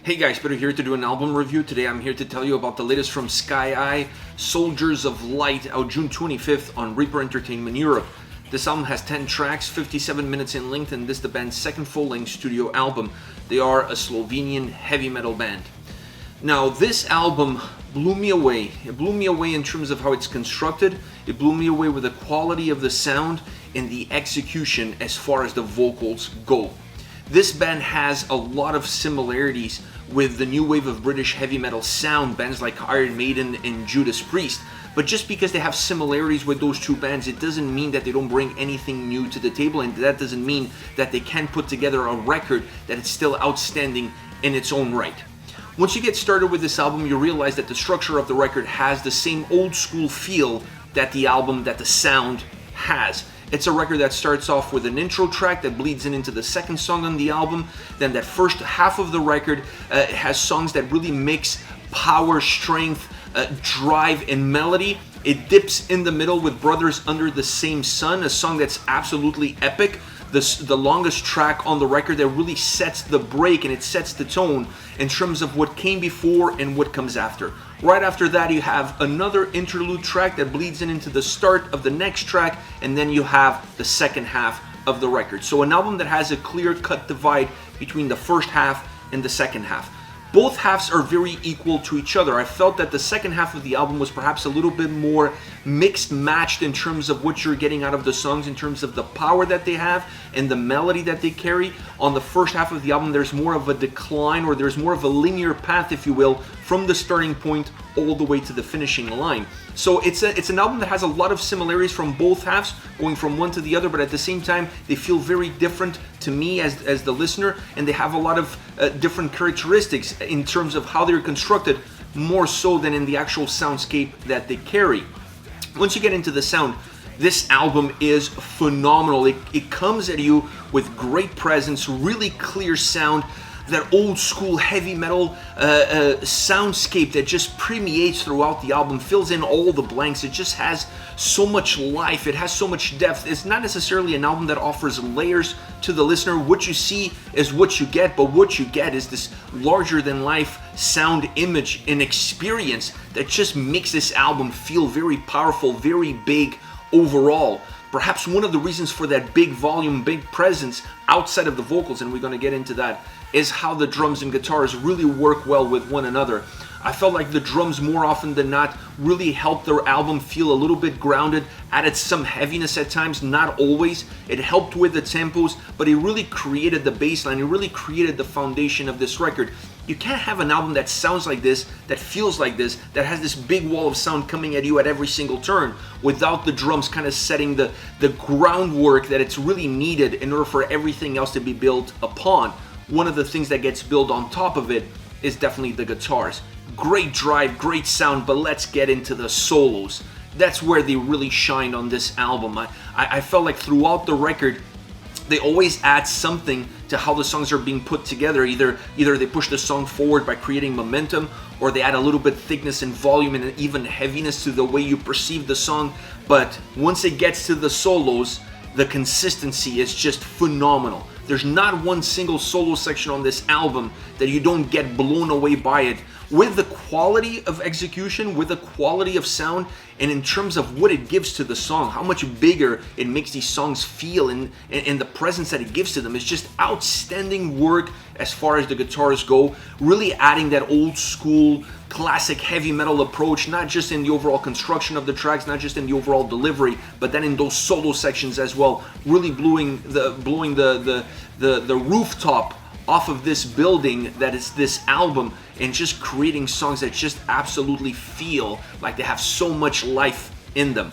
Hey guys, Peter here to do an album review. Today I'm here to tell you about the latest from SkyEye, Soldiers of Light, out June 25th on Reaper Entertainment Europe. This album has 10 tracks, 57 minutes in length, and this is the band's second full-length studio album. They are a Slovenian heavy metal band. Now, this album blew me away. It blew me away in terms of how it's constructed. It blew me away with the quality of the sound and the execution as far as the vocals go. This band has a lot of similarities with the new wave of British heavy metal sound, bands like Iron Maiden and Judas Priest. But just because they have similarities with those two bands, it doesn't mean that they don't bring anything new to the table, and that doesn't mean that they can't put together a record that is still outstanding in its own right. Once you get started with this album, you realize that the structure of the record has the same old school feel that the sound has. It's a record that starts off with an intro track that bleeds into the second song on the album. Then that first half of the record has songs that really mix power, strength, drive, and melody. It dips in the middle with Brothers Under the Same Sun, a song that's absolutely epic. The longest track on the record that really sets the break and it sets the tone in terms of what came before and what comes after. Right after that, you have another interlude track that bleeds into the start of the next track, and then you have the second half of the record. So an album that has a clear-cut divide between the first half and the second half. Both halves are very equal to each other. I felt that the second half of the album was perhaps a little bit more mixed matched in terms of what you're getting out of the songs, in terms of the power that they have and the melody that they carry. On the first half of the album, there's more of a decline, or there's more of a linear path, if you will, from the starting point all the way to the finishing line. So it's an album that has a lot of similarities from both halves, going from one to the other, but at the same time, they feel very different to me as the listener, and they have a lot of different characteristics in terms of how they're constructed, more so than in the actual soundscape that they carry. Once you get into the sound, this album is phenomenal. It comes at you with great presence, really clear sound, that old school heavy metal soundscape that just permeates throughout the album, fills in all the blanks. It just has so much life, it has so much depth. It's not necessarily an album that offers layers to the listener. What you see is what you get, but what you get is this larger than life sound, image, and experience that just makes this album feel very powerful, very big overall. Perhaps one of the reasons for that big volume, big presence outside of the vocals, and we're going to get into that, is how the drums and guitars really work well with one another. I felt like the drums, more often than not, really helped the album feel a little bit grounded, added some heaviness at times, not always. It helped with the tempos, but it really created the baseline, it really created the foundation of this record. You can't have an album that sounds like this, that feels like this, that has this big wall of sound coming at you at every single turn, without the drums kind of setting the groundwork that it's really needed in order for everything else to be built upon. One of the things that gets built on top of it is definitely the guitars. Great drive, great sound, but let's get into the solos. That's where they really shine on this album. I felt like throughout the record, they always add something to how the songs are being put together. Either they push the song forward by creating momentum, or they add a little bit thickness and volume and even heaviness to the way you perceive the song. But once it gets to the solos, the consistency is just phenomenal. There's not one single solo section on this album that you don't get blown away by it. With the quality of execution, with the quality of sound, and in terms of what it gives to the song, how much bigger it makes these songs feel, and the presence that it gives to them is just outstanding work as far as the guitars go. Really adding that old school, classic heavy metal approach, not just in the overall construction of the tracks, not just in the overall delivery, but then in those solo sections as well. Really blowing the rooftop off of this building that is this album, and just creating songs that just absolutely feel like they have so much life in them.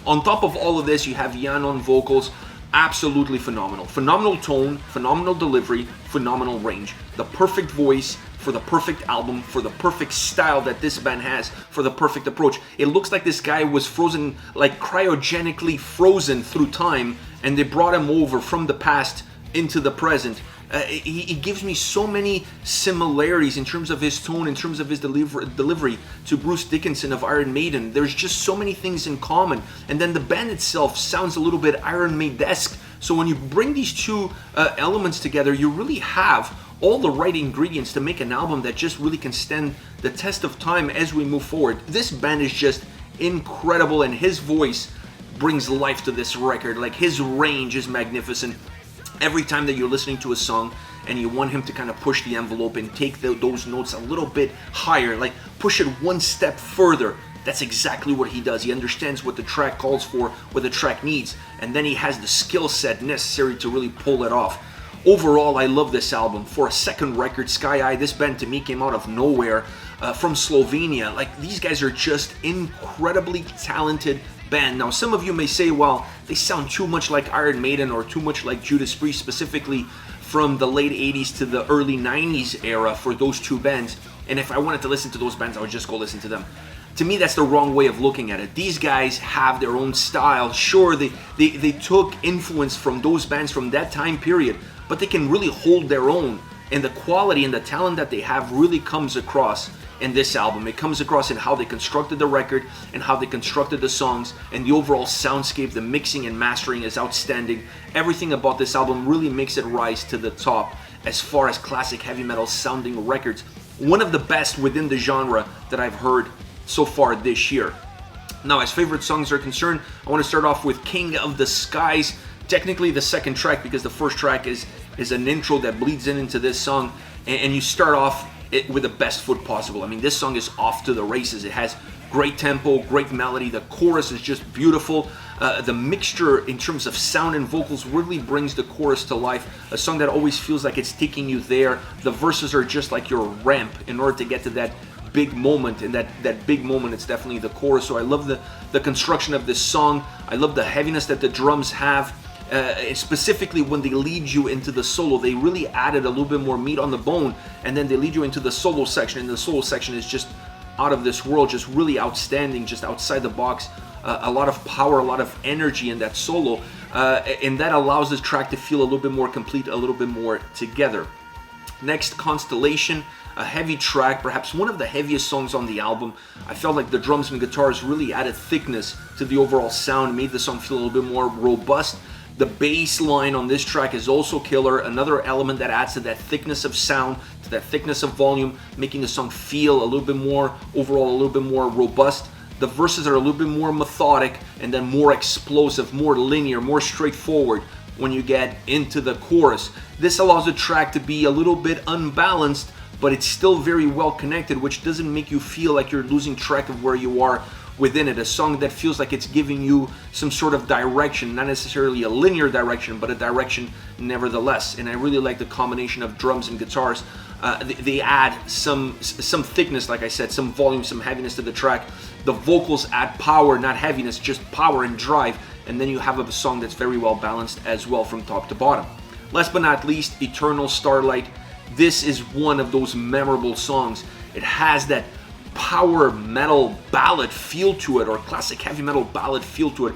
On top of all of this, you have Jan on vocals. Absolutely phenomenal. Phenomenal tone, phenomenal delivery, phenomenal range. The perfect voice for the perfect album, for the perfect style that this band has, for the perfect approach. It looks like this guy was frozen, like cryogenically frozen through time, and they brought him over from the past into the present. He gives me so many similarities in terms of his tone, in terms of his delivery to Bruce Dickinson of Iron Maiden. There's just so many things in common. And then the band itself sounds a little bit Iron Maiden-esque. So when you bring these two elements together, you really have all the right ingredients to make an album that just really can stand the test of time as we move forward. This band is just incredible, and his voice brings life to this record. Like, his range is magnificent. Every time that you're listening to a song and you want him to kind of push the envelope and take those notes a little bit higher, like push it one step further, that's exactly what he does. He understands what the track calls for, what the track needs, and then he has the skill set necessary to really pull it off. Overall, I love this album. For a second record, SkyEye, this band to me came out of nowhere, from Slovenia. Like, these guys are just incredibly talented band. Now, some of you may say, well, they sound too much like Iron Maiden or too much like Judas Priest, specifically from the late 80s to the early 90s era for those two bands. And if I wanted to listen to those bands, I would just go listen to them. To me, that's the wrong way of looking at it. These guys have their own style. Sure, they took influence from those bands from that time period, but they can really hold their own. And the quality and the talent that they have really comes across in this album. It comes across in how they constructed the record and how they constructed the songs, and the overall soundscape, the mixing and mastering is outstanding. Everything about this album really makes it rise to the top as far as classic heavy metal sounding records. One of the best within the genre that I've heard so far this year. Now, as favorite songs are concerned, I want to start off with King of the Skies. Technically the second track, because the first track is an intro that bleeds into this song, and you start off it with the best foot possible. I mean, this song is off to the races. It has great tempo, great melody. The chorus is just beautiful. The mixture in terms of sound and vocals really brings the chorus to life. A song that always feels like it's taking you there. The verses are just like your ramp in order to get to that big moment, and that big moment, it's definitely the chorus. So I love the construction of this song. I love the heaviness that the drums have. Specifically when they lead you into the solo, they really added a little bit more meat on the bone, and then they lead you into the solo section, and the solo section is just out of this world, just really outstanding, just outside the box. A lot of power, a lot of energy in that solo, and that allows this track to feel a little bit more complete, a little bit more together. Next, Constellation, a heavy track, perhaps one of the heaviest songs on the album. I felt like the drums and guitars really added thickness to the overall sound, made the song feel a little bit more robust. The bass line on this track is also killer, another element that adds to that thickness of sound, to that thickness of volume, making the song feel a little bit more, overall a little bit more robust. The verses are a little bit more methodic, and then more explosive, more linear, more straightforward when you get into the chorus. This allows the track to be a little bit unbalanced, but it's still very well connected, which doesn't make you feel like you're losing track of where you are within it. A song that feels like it's giving you some sort of direction, not necessarily a linear direction, but a direction nevertheless. And I really like the combination of drums and guitars. They add some thickness, like I said, some volume, some heaviness to the track. The vocals add power, not heaviness, just power and drive. And then you have a song that's very well balanced as well from top to bottom. Last but not least, Eternal Starlight. This is one of those memorable songs. It has that power metal ballad feel to it, or classic heavy metal ballad feel to it.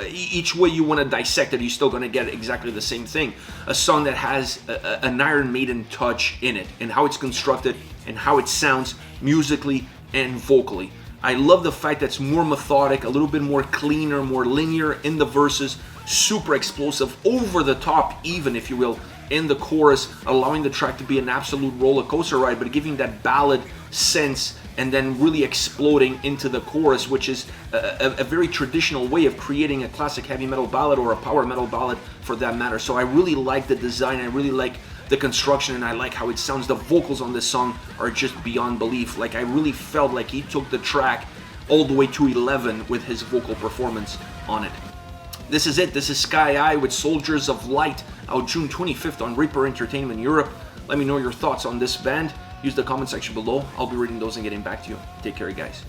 Each way you want to dissect it, you're still going to get exactly the same thing. A song that has an Iron Maiden touch in it, and how it's constructed and how it sounds musically and vocally. I love the fact that it's more methodic, a little bit more cleaner, more linear in the verses, super explosive, over the top even, if you will, in the chorus, allowing the track to be an absolute roller coaster ride, but giving that ballad sense, and then really exploding into the chorus, which is a very traditional way of creating a classic heavy metal ballad, or a power metal ballad for that matter. So I really like the design, I really like the construction, and I like how it sounds. The vocals on this song are just beyond belief. Like, I really felt like he took the track all the way to 11 with his vocal performance on it. This is it. This is SkyEye with Soldiers of Light, out June 25th on Reaper Entertainment Europe. Let me know your thoughts on this band. Use the comment section below. I'll be reading those and getting back to you. Take care, guys.